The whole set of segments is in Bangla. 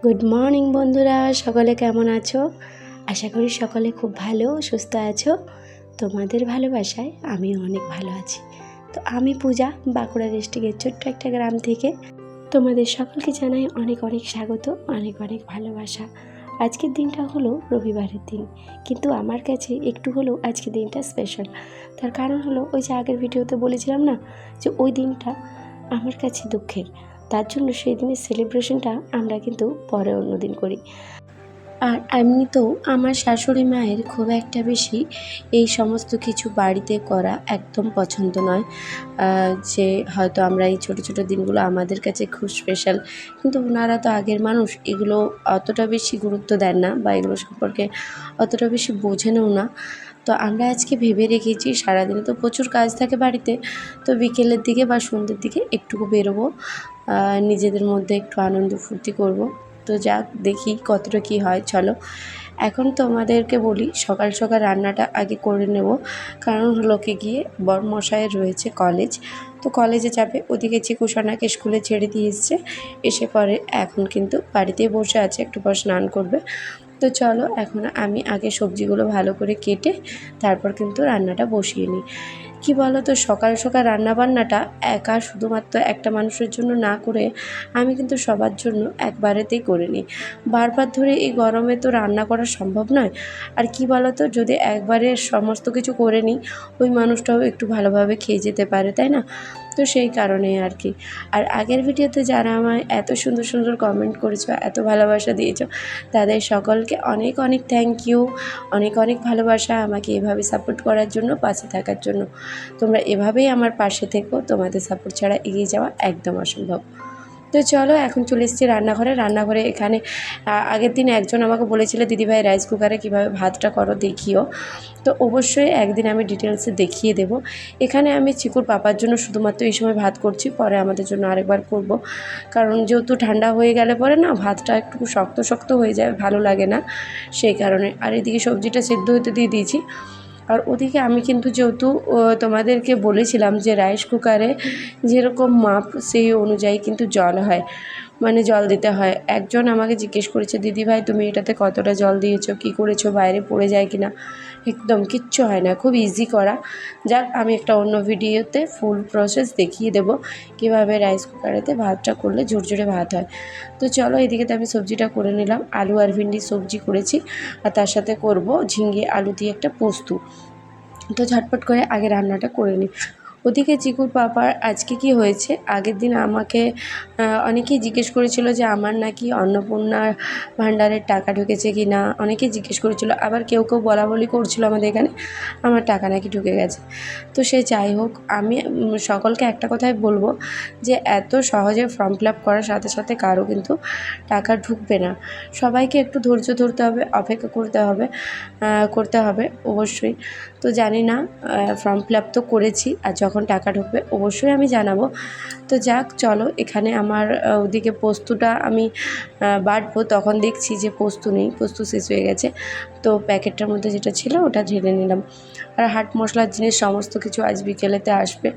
গুড মর্নিং বন্ধুরা, সকলে কেমন আছো? আশা করি সকলে খুব ভালো সুস্থ আছো। তোমাদের ভালোবাসায় আমিও অনেক ভালো আছি। তো আমি পূজা, বাঁকুড়া ডিস্ট্রিক্টের ছোট্ট একটা গ্রাম থেকে তোমাদের সকলকে জানাই অনেক অনেক স্বাগত, অনেক অনেক ভালোবাসা। আজকের দিনটা হলো রবিবারের দিন, কিন্তু আমার কাছে একটু হলেও আজকের দিনটা স্পেশাল। তার কারণ হলো ওই যে আগের ভিডিওতে বলেছিলাম না, যে ওই দিনটা আমার কাছে দুঃখের। তার জন্য সেই দিনের সেলিব্রেশনটা আমরা কিন্তু পরে অন্য দিন করি। আর এমনিতেও আমার শাশুড়ি মায়ের খুব একটা বেশি এই সমস্ত কিছু বাড়িতে করা একদম পছন্দ নয়। যে হয়তো আমরা এই ছোটো ছোটো দিনগুলো আমাদের কাছে খুব স্পেশাল, কিন্তু ওনারা তো আগের মানুষ, এগুলো অতটা বেশি গুরুত্ব দেন না বা এগুলো সম্পর্কে অতটা বেশি বোঝেনও না। তো আমরা আজকে ভেবে রেখেছি, সারাদিনে তো প্রচুর কাজ থাকে বাড়িতে, তো বিকেলের দিকে বা সন্ধ্যের দিকে একটুকু বেরোবো, নিজেদের মধ্যে একটু আনন্দ ফুর্তি করব। তো যাক, দেখি কতটা কী হয়। চলো, এখন তোমাদেরকে বলি, সকাল সকাল রান্নাটা আগে করে নেব। কারণ হলো কি গিয়ে বরমশাইয়ের রয়েছে কলেজ, তো কলেজে যাবে। ওদিকে চিকু সোনাকে স্কুলে ছেড়ে দিয়ে এসছে, এসে পরে এখন কিন্তু বাড়িতেই বসে আছে, একটু পর স্নান করবে। তো চলো, এখন আমি আগে সবজিগুলো ভালো করে কেটে তারপর কিন্তু রান্নাটা বসিয়ে নিই। কী বলো তো, সকাল সকাল রান্নাবান্নাটা একা শুধুমাত্র একটা মানুষের জন্য না করে আমি কিন্তু সবার জন্য একবারেতেই করে নিই। বারবার ধরে এই গরমে তো রান্না করা সম্ভব নয়। আর কী বলো তো, যদি একবারে সমস্ত কিছু করে নিই, ওই মানুষটাও একটু ভালোভাবে খেয়ে যেতে পারে, তাই না? তো সেই কারণেই আর কি। আর আগের ভিডিওতে যারা আমায় এত সুন্দর সুন্দর কমেন্ট করেছো, এত ভালোবাসা দিয়েছো, তাদের সকলকে অনেক অনেক থ্যাংক ইউ। অনেক অনেক ভালোবাসা আমাকে এভাবে সাপোর্ট করার জন্য, পাশে থাকার জন্য। তোমরা এভাবেই আমার পাশে থেকো, তোমাদের সাপোর্ট ছাড়া এগিয়ে যাওয়া একদম অসম্ভব। তো চলো, এখন চলে এসেছি রান্নাঘরে। এখানে আগের দিন একজন আমাকে বলেছিল, দিদিভাই রাইস কুকারে কীভাবে ভাতটা করো দেখিও। তো অবশ্যই একদিন আমি ডিটেলসে দেখিয়ে দেব। এখানে আমি চিকুর পাপার জন্য শুধুমাত্র এই সময় ভাত করছি, পরে আমাদের জন্য আরেকবার করব। কারণ যেহেতু ঠান্ডা হয়ে গেলে পরে না, ভাতটা একটু শক্ত শক্ত হয়ে যায়, ভালো লাগে না, সেই কারণে। আর এদিকে সবজিটা সেদ্ধ হতে দিয়ে দিয়েছি। আর ওদিকে আমি কিন্তু যেহেতু তোমাদেরকে বলেছিলাম যে রাইস কুকারে যেরকম মাপ সেই অনুযায়ী কিন্তু জল হয়, মানে জল দিতে হয়। একজন আমাকে জিজ্ঞেস করেছে, দিদিভাই তুমি এটাতে কতটা জল দিয়েছো, কী করেছো, বাইরে পড়ে যায় কি না? একদম কিচ্ছু হয় না, খুব ইজি করা। যাক, আমি একটা অন্য ভিডিওতে ফুল প্রসেস দেখিয়ে দেবো কীভাবে রাইস কুকারেতে ভাতটা করলে ঝরঝরে ভাত হয়। তো চলো, এদিকে তো আমি সবজিটা করে নিলাম। আলু আর ভিন্ডি সবজি করেছি, আর তার সাথে করব ঝিঙে আলু দিয়ে একটা পোস্ত। তো ঝটপট করে আগে রান্নাটা করে নিই। ওদিকে চিকুর পাপার আজকে কি হয়েছে, আগের দিন আমাকে অনেকেই জিজ্ঞেস করেছিল যে আমার নাকি অন্নপূর্ণা ভাণ্ডারের টাকা ঢুকেছে কি না, অনেকেই জিজ্ঞেস করেছিল। আবার কেউ কেউ বলা বলি করছিল আমাদের এখানে আমার টাকা নাকি ঢুকে গেছে। তো সে যাই হোক, আমি সকলকে একটা কথাই বলবো, যে এত সহজে ফর্ম ফিল আপ করার সাথে সাথে কারো কিন্তু টাকা ঢুকবে না। সবাইকে একটু ধৈর্য ধরতে হবে, অপেক্ষা করতে হবে অবশ্যই। তো জানি না, ফর্ম ফিল আপ তো করেছি, আর যখন টাকা ঢুকবে অবশ্যই আমি জানাবো। তো যাক, চলো, এখানে আমার ওদিকে পোস্তটা আমি বাটবো, তখন দেখছি যে পোস্ত নেই, পোস্ত শেষ হয়ে গেছে। তো প্যাকেটটার মধ্যে যেটা ছিল ওটা ঢেলে নিলাম। আর হাট মশলার জিনিস সমস্ত কিছু আজ বিকেলেতে আসবে,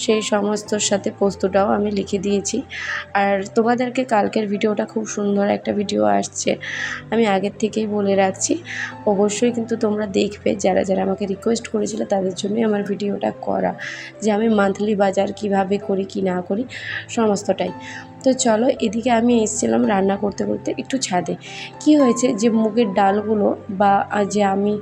সেই সমস্তর সাথে পোস্তটাও আমি লিখে দিয়েছি। আর তোমাদেরকে কালকের ভিডিওটা খুব সুন্দর একটা ভিডিও আসছে, আমি আগের থেকেই বলে রাখছি। অবশ্যই কিন্তু তোমরা দেখবে, যারা যারা আমাকে রিকোয়েস্ট করেছিল তাদের জন্যই আমার ভিডিওটা করা, যে আমি মান্থলি বাজার কিভাবে করি কি না করি সমস্তটাই। তো চলো, এদিকে আমি এসেছিলাম রান্না করতে করতে একটু ছাদে। কি হয়েছে, যে মুগের ডালগুলো বা যে আমি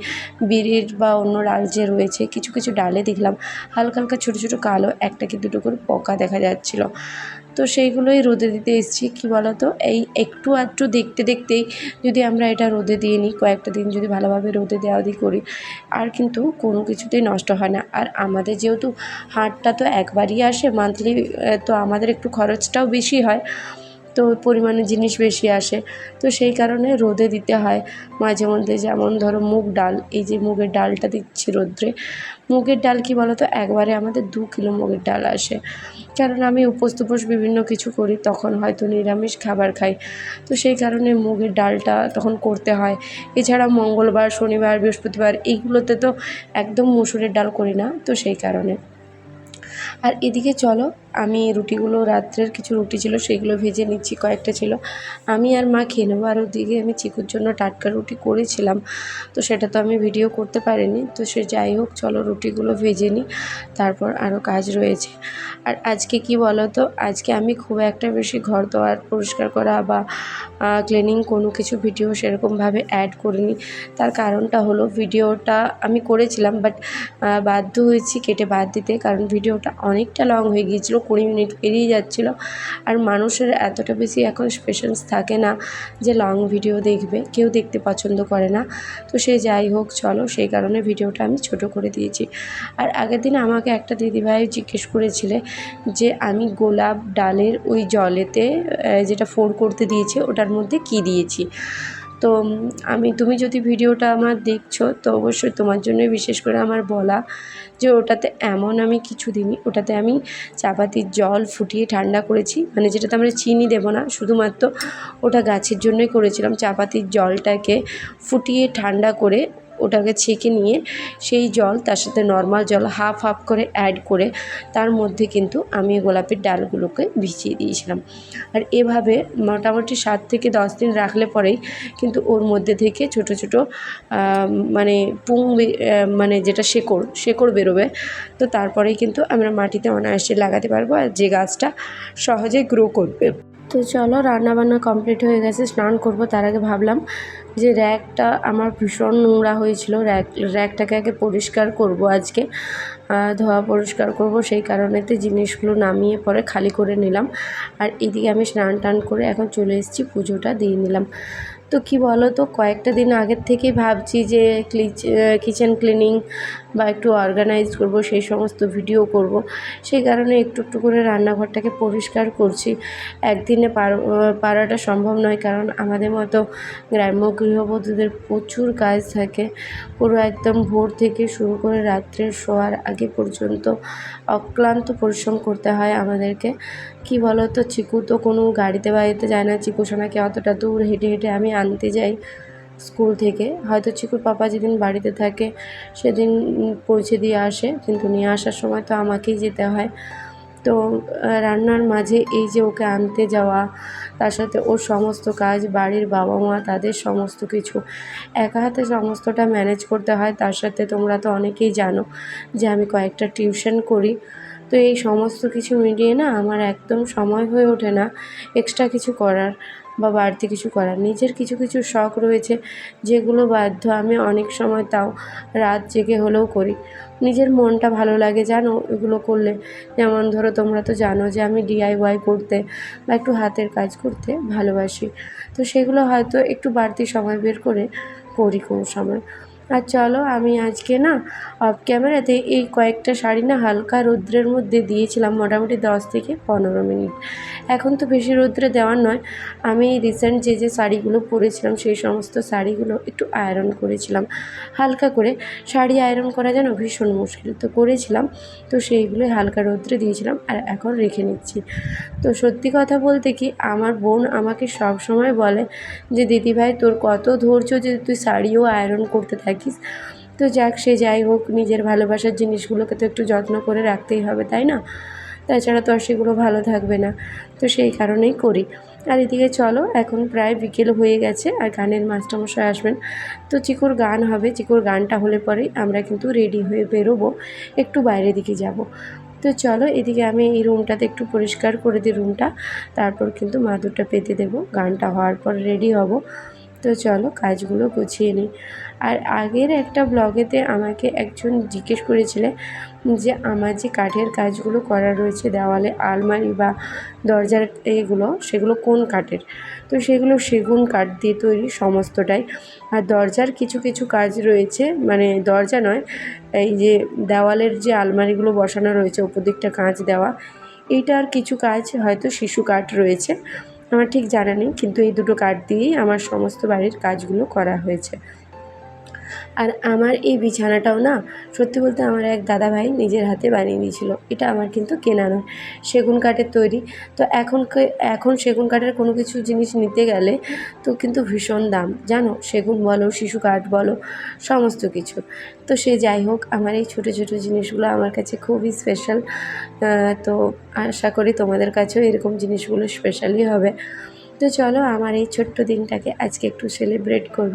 বিড়ির বা অন্য ডাল যে রয়েছে, কিছু কিছু ডালে দেখলাম হালকা হালকা ছোটো ছোটো কালো একটা কি দুটো করে পোকা দেখা যাচ্ছিলো। তো সেইগুলোই রোদে দিতে এসেছি। কী বলো তো, এই একটু আধটু দেখতে দেখতেই যদি আমরা এটা রোদে দিয়ে নিই, কয়েকটা দিন যদি ভালোভাবে রোদে দেওয়া দিই করি, আর কিন্তু কোনো কিছুতেই নষ্ট হয় না। আর আমাদের যেহেতু হাটটা তো একবারই আসে মান্থলি, তো আমাদের একটু খরচটাও বেশি হয়, তো পরিমাণে জিনিস বেশি আসে, তো সেই কারণে রোদে দিতে হয় মাঝে মধ্যে। যেমন ধরো মুগ ডাল, এই যে মুগের ডালটা দিচ্ছি রোদ্রে। মুগের ডাল কী বলো তো, একবারে আমাদের 2 কিলো মুগের ডাল আসে। কারণ আমি উপোস তুপোস বিভিন্ন কিছু করি, তখন হয়তো নিরামিষ খাবার খাই, তো সেই কারণে মুগের ডালটা তখন করতে হয়। এছাড়া মঙ্গলবার, শনিবার, বৃহস্পতিবার এইগুলোতে তো একদম মুসুরের ডাল করি না, তো সেই কারণে। আর এদিকে চলো, আমি রুটিগুলো রাত্রের কিছু রুটি ছিল সেগুলো ভেজে নিচ্ছি, কয়েকটা ছিল আমি আর মা খেয়ে নেবো। আর ওদিকে আমি চিকুর জন্য টাটকা রুটি করেছিলাম, তো সেটা তো আমি ভিডিও করতে পারিনি। তো সে যাই হোক, চলো রুটিগুলো ভেজে নিই, তারপর আরও কাজ রয়েছে। আর আজকে কি বলো তো, আজকে আমি খুব একটা বেশি ঘর দোয়ার পরিষ্কার করা বা ক্লিনিং কোনো কিছু ভিডিও সেরকমভাবে অ্যাড করিনি। তার কারণটা হলো, ভিডিওটা আমি করেছিলাম বাট বাধ্য হয়েছি কেটে বাদ দিতে, কারণ ভিডিওটা অনেকটা লং হয়ে গিয়েছিলো, 20 মিনিট পেরিয়ে যাচ্ছিলো। আর মানুষের এতটা বেশি এখন পেশেন্স থাকে না যে লং ভিডিও দেখবে, কেউ দেখতে পছন্দ করে না। তো সে যাই হোক, চলো, সেই কারণে ভিডিওটা আমি ছোট করে দিয়েছি। আর আগের দিন আমাকে একটা দিদিভাই জিজ্ঞেস করেছিলে যে আমি গোলাপ ডালের ওই জলেতে যেটা ফোড় করতে দিয়েছে ওটার মধ্যে কি দিয়েছি। তো তুমি যদি ভিডিওটা আমার দেখছো, তো অবশ্যই তোমার জন্যই বিশেষ করে আমার বলা যে ওটাতে এমন আমি কিছু দিইনি। ওটাতে আমি চাপাতির জল ফুটিয়ে ঠান্ডা করেছি, মানে যেটাতে আমরা চিনি দেবো না, শুধুমাত্র ওটা গাছের জন্যই করেছিলাম। চাপাতির জলটাকে ফুটিয়ে ঠান্ডা করে ওটাকে ছেঁকে নিয়ে সেই জল তার সাথে নর্মাল জল হাফ হাফ করে অ্যাড করে তার মধ্যে কিন্তু আমি গোলাপের ডালগুলোকে ভিজিয়ে দিয়েছিলাম। আর এভাবে মোটামুটি 7 থেকে 10 দিন রাখলে পরেই কিন্তু ওর মধ্যে থেকে ছোট ছোট মানে মানে যেটা শেকড় বেরোবে। তো তারপরেই কিন্তু আমরা মাটিতে অনায়াসে লাগাতে পারবো, আর যে গাছটা সহজে গ্রো করবে। তো চলো, রান্নাবান্না কমপ্লিট হয়ে গেছে, স্নান করব। তার আগে ভাবলাম যে র্যাকটা আমার ভীষণ নোংরা হয়েছিল, র্যাকটাকে আগে পরিষ্কার করব আজকে, ধোয়া পরিষ্কার করব। সেই কারণেতে জিনিসগুলো নামিয়ে পরে খালি করে নিলাম। আর এদিকে আমি স্নান টান করে এখন চলে এসেছি, পুজোটা দিয়ে নিলাম। তো কি বলো তো, কয়েকটা দিন আগের থেকেই ভাবছি যে কিচেন ক্লিনিং বা একটু অর্গানাইজ করব, সেই সমস্ত ভিডিও করব। সেই কারণে একটু একটু করে রান্নাঘরটাকে পরিষ্কার করছি। একদিনে পারাটা সম্ভব নয়, কারণ আমাদের মতো গ্রাম্য গৃহবধূদের প্রচুর কাজ থাকে। পুরো একদম ভোর থেকে শুরু করে রাত্রে শোয়ার আগে পর্যন্ত অক্লান্ত পরিশ্রম করতে হয় আমাদেরকে। কি বলো তো, চিকু তো কোনো গাড়িতে বাড়িতে যায় না, চিকু সোনাকে অতটা দূর হেঁটে হেঁটে আমি আনতে যাই স্কুল থেকে। হয়তো চিকুর পাপা যেদিন বাড়িতে থাকে সেদিন পৌঁছে দিয়ে আসে, কিন্তু নিয়ে আসার সময় তো আমাকেই যেতে হয়। তো রান্নার মাঝে এই যে ওকে আনতে যাওয়া, তার সাথে ওর সমস্ত কাজ, বাড়ির বাবা মা তাদের সমস্ত কিছু একা হাতে সমস্তটা ম্যানেজ করতে হয়। তার সাথে তোমরা তো অনেকেই জানো যে আমি কয়েকটা টিউশন করি। তো এই সমস্ত কিছু মিলিয়ে না আমার একদম সময় হয়ে ওঠে না এক্সট্রা কিছু করার বা বাড়তি কিছু করার। নিজের কিছু কিছু শখ রয়েছে যেগুলো বাধ্য আমি অনেক সময় তাও রাত জেগে হলেও করি। নিজের মনটা ভালো লাগে জানো এগুলো করলে। যেমন ধরো, তোমরা তো জানো যে আমি DIY করতে বা একটু হাতের কাজ করতে ভালোবাসি। তো সেগুলো হয়তো একটু বাড়তি সময় বের করে করি কোনো সময়। আর চলো, আমি আজকে না অফ ক্যামেরাতে এই কয়েকটা শাড়ি না হালকা রৌদ্রের মধ্যে দিয়েছিলাম মোটামুটি 10 থেকে 15 মিনিট। এখন তো বেশি রৌদ্রে দেওয়ার নয়, আমি রিসেন্ট যে শাড়িগুলো পরেছিলাম সেই সমস্ত শাড়িগুলো একটু আয়রন করেছিলাম হালকা করে। শাড়ি আয়রন করা যেন ভীষণ মুশকিল, তো করেছিলাম। তো সেইগুলোই হালকা রৌদ্রে দিয়েছিলাম আর এখন রেখে নিচ্ছি। তো সত্যি কথা বলতে কি, আমার বোন আমাকে সব সময় বলে যে দিদিভাই তোর কত ধৈর্য যে তুই শাড়িও আয়রন করতে থাকিস। তো যাক, সে যাই হোক, নিজের ভালোবাসার জিনিসগুলোকে তো একটু যত্ন করে রাখতেই হবে, তাই না? তাছাড়া তো আর সেগুলো ভালো থাকবে না। তো সেই কারণেই করি। আর এদিকে চলো, এখন প্রায় বিকেল হয়ে গেছে আর গানের মাস্টারমশাই আসবেন। তো চিকুর গান হবে, চিকুর গানটা হলে পরেই আমরা কিন্তু রেডি হয়ে বেরোবো, একটু বাইরের দিকে যাব। তো চলো, এদিকে আমি এই রুমটাতে একটু পরিষ্কার করে দিই রুমটা, তারপর কিন্তু মাদুরটা পেতে দেবো। গানটা হওয়ার পর রেডি হব। তো চলো কাজগুলো গুছিয়ে নিই। আর আগের একটা ব্লগেতে আমাকে একজন জিজ্ঞেস করেছিলে যে আমার যে কাঠের কাজগুলো করা রয়েছে দেওয়ালে, আলমারি বা দরজার এগুলো, সেগুলো কোন কাঠের। তো সেগুলো সেগুন কাঠ দিয়ে তৈরি সমস্তটাই। আর দরজার কিছু কিছু কাজ রয়েছে, মানে দরজা নয়, এই যে দেওয়ালের যে আলমারিগুলো বসানো রয়েছে ওপর দিকটা কাঁচ দেওয়া, এইটার কিছু কাজ হয়তো শিশু কাঠ রয়েছে, আমার ঠিক জানা নেই। কিন্তু এই দুটো কাঠ দিয়েই আমার সমস্ত বাড়ির কাজগুলো করা হয়েছে। আর আমার এই বিছানাটাও না সত্যি বলতে আমার এক দাদাভাই নিজের হাতে বানিয়ে দিয়েছিল। এটা আমার কিন্তু কেনা নয়, সেগুন কাঠের তৈরি। তো এখন সেগুন কাঠের কোনো কিছু জিনিস নিতে গেলে তো কিন্তু ভীষণ দাম, জানো, সেগুন বলো, শিশু কাঠ বলো, সমস্ত কিছু। তো সে যাই হোক, আমার এই ছোটো ছোটো জিনিসগুলো আমার কাছে খুবই স্পেশাল। তো আশা করি তোমাদের কাছেও এরকম জিনিসগুলো স্পেশালই হবে। তো চলো আমার এই ছোট্ট দিনটাকে আজকে একটু সেলিব্রেট করব।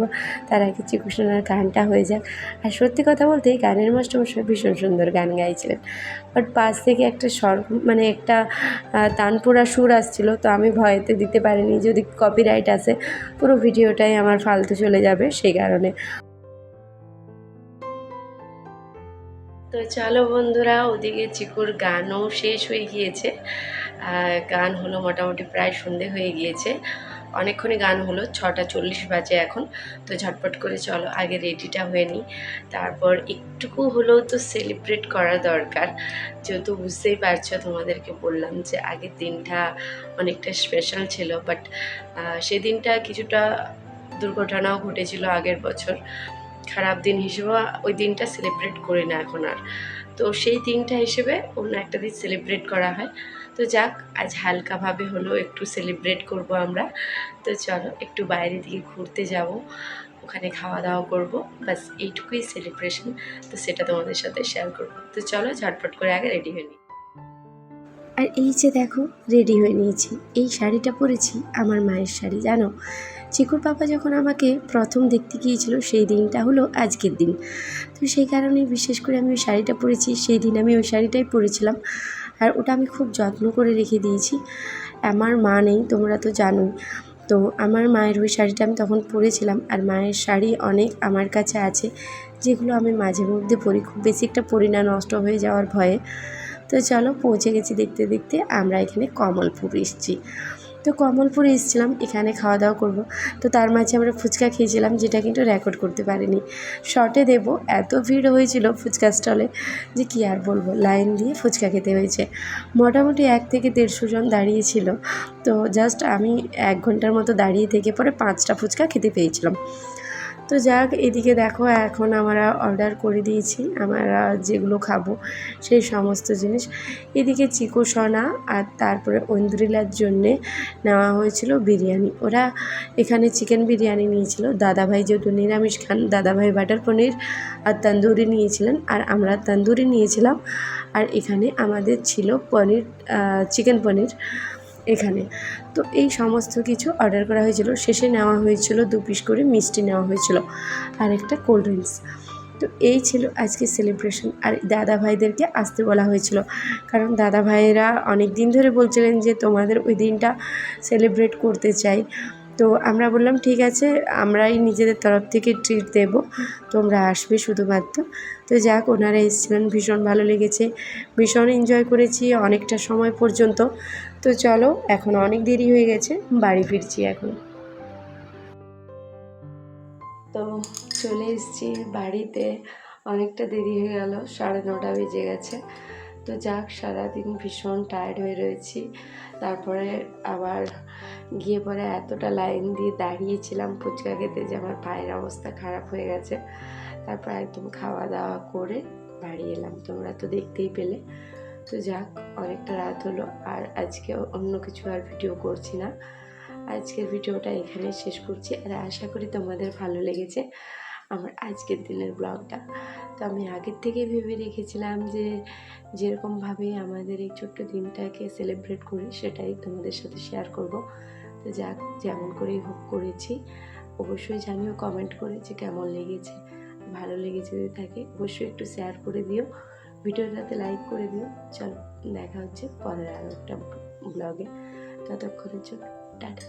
তার আগে চিকু সোনার গানটা হয়ে যাক। আর সত্যি কথা বলতে এই গানের মাস্টারমশাই ভীষণ সুন্দর গান গাইছিলেন, বাট পাশ থেকে একটা স্বর মানে একটা তানপুরা সুর আসছিল, তো আমি ভয়েতে দিতে পারিনি, যদি কপিরাইট আসে পুরো ভিডিওটাই আমার ফালতু চলে যাবে সেই কারণে। তো চলো বন্ধুরা, ওদিকে চিকুর গানও শেষ হয়ে গিয়েছে। গান হলো মোটামুটি প্রায় সন্ধে হয়ে গিয়েছে, অনেকক্ষণই গান হলো, 6:40 বাজে এখন। তো ঝটপট করে চলো আগে রেডিটা হয়ে নিই, তারপর একটুকু হলেও তো সেলিব্রেট করা দরকার। যেহেতু বুঝতেই পারছো, তোমাদেরকে বললাম যে আগের দিনটা অনেকটা স্পেশাল ছিল, বাট সেদিনটা কিছুটা দুর্ঘটনাও ঘটেছিল আগের বছর। খারাপ দিন হিসেবে ওই দিনটা সেলিব্রেট করি না এখন আর। তো সেই দিনটা হিসেবে অন্য একটা দিন সেলিব্রেট করা হয়। তো যাক, আজ হালকাভাবে হলেও একটু সেলিব্রেট করব আমরা। তো চলো একটু বাইরে দিকে ঘুরতে যাব, ওখানে খাওয়া দাওয়া করব, বাস এইটুকুই সেলিব্রেশন। তো সেটা তোমাদের সাথে শেয়ার করব। তো চলো ঝটপট করে আগে রেডি হয়ে নিই। আর এই যে দেখো, রেডি হয়ে নিয়েছি। এই শাড়িটা পরেছি আমার মায়ের শাড়ি, জানো। চিকুর পাপা যখন আমাকে প্রথম দেখতে গিয়েছিল সেই দিনটা হলো আজকের দিন। তো সেই কারণেই বিশেষ করে আমি ওই শাড়িটা পরেছি, সেই দিন আমি ওই শাড়িটাই পরেছিলাম। আর ওটা আমি খুব যত্ন করে রেখে দিয়েছি। আমার মা নেই, তোমরা তো জানোই। তো আমার মায়ের ওই শাড়িটা আমি তখন পরেছিলাম। আর মায়ের শাড়ি অনেক আমার কাছে আছে, যেগুলো আমি মাঝে মধ্যে পরি, খুব বেশি একটা পরি না, নষ্ট হয়ে যাওয়ার ভয়ে। তো চলো, পৌঁছে গেছি দেখতে দেখতে। আমরা এখানে কমলপুর এসেছি। তো কমলপুরে এসেছিলাম, এখানে খাওয়া দাওয়া করব। তো তার মাঝে আমরা ফুচকা খেয়েছিলাম, যেটা কিন্তু রেকর্ড করতে পারিনি, শর্টে দেব। এত ভিড় হয়েছিল ফুচকা স্টলে যে কী আর বলবো, লাইন দিয়ে ফুচকা খেতে হয়েছে। মোটামুটি 1 থেকে 150 জন দাঁড়িয়েছিল। তো জাস্ট আমি 1 ঘন্টার মতো দাঁড়িয়ে থেকে পরে 5টা ফুচকা খেতে পেয়েছিলাম। তো যাক, এদিকে দেখো এখন আমরা অর্ডার করে দিয়েছি আমরা যেগুলো খাবো সেই সমস্ত জিনিস। এদিকে চিকু সোনা আর তারপরে ঐন্দ্রিলার জন্যে নেওয়া হয়েছিল বিরিয়ানি। ওরা এখানে চিকেন বিরিয়ানি নিয়েছিল, দাদাভাই যেহেতু নিরামিষ খান, দাদাভাই বাটার পনির আর তন্দুরি নিয়েছিলেন, আর আমরা তন্দুরি নিয়েছিলাম। আর এখানে আমাদের ছিল পনির, চিকেন পনির এখানে। তো এই সমস্ত কিছু অর্ডার করা হয়েছিল। শেষে নেওয়া হয়েছিল 2 পিস করে মিষ্টি নেওয়া হয়েছিল আর একটা কোল্ড ড্রিঙ্কস। তো এই ছিল আজকে সেলিব্রেশন। আর দাদা ভাইদেরকে আসতে বলা হয়েছিল, কারণ দাদা ভাইয়েরা অনেক দিন ধরে বলছিলেন যে তোমাদের ওই দিনটা সেলিব্রেট করতে চাই। তো আমরা বললাম ঠিক আছে, আমরাই নিজেদের তরফ থেকে ট্রিট দেব, তোমরা আসবে শুধুমাত্র। তো যাক, ওনারা এসেছিলেন, ভীষণ ভালো লেগেছে, ভীষণ এনজয় করেছি অনেকটা সময় পর্যন্ত। তো চলো, এখন অনেক দেরি হয়ে গেছে, বাড়ি ফিরছি এখন। তো চলে এসেছি বাড়িতে, অনেকটা দেরি হয়ে গেল, 9:30 বেজে গেছে। তো যাক, সারাদিন ভীষণ টায়ার্ড হয়ে রয়েছি। তারপরে আবার গিয়ে পরে এতটা লাইন দিয়ে দাঁড়িয়েছিলাম ফুচকা খেতে যে আমার পায়ের অবস্থা খারাপ হয়ে গেছে। তারপর একদম খাওয়া দাওয়া করে বাড়ি এলাম, তোমরা তো দেখতেই পেলে। তো যাক, অনেকটা রাত হলো, আর আজকে অন্য কিছু আর ভিডিও করছি না। আজকের ভিডিওটা এখানে শেষ করছি, আর আশা করি তোমাদের ভালো লেগেছে আমার আজকের দিনের ব্লগটা। তো আমি আগের থেকেই ভেবে রেখেছিলাম যে যেরকমভাবে আমাদের এই ছোট্ট দিনটাকে সেলিব্রেট করি সেটাই তোমাদের সাথে শেয়ার করব। তো যাক, যেমন করেই হোক করেছি। অবশ্যই জানিও কমেন্ট করে যে কেমন লেগেছে। ভালো লেগেছে যদি থাকে অবশ্যই একটু শেয়ার করে দিও, ভিডিওটাতে লাইক করে দিও। চলো, দেখা হচ্ছে পরের আরও একটা ব্লগে। ততক্ষণের জন্য টাটা।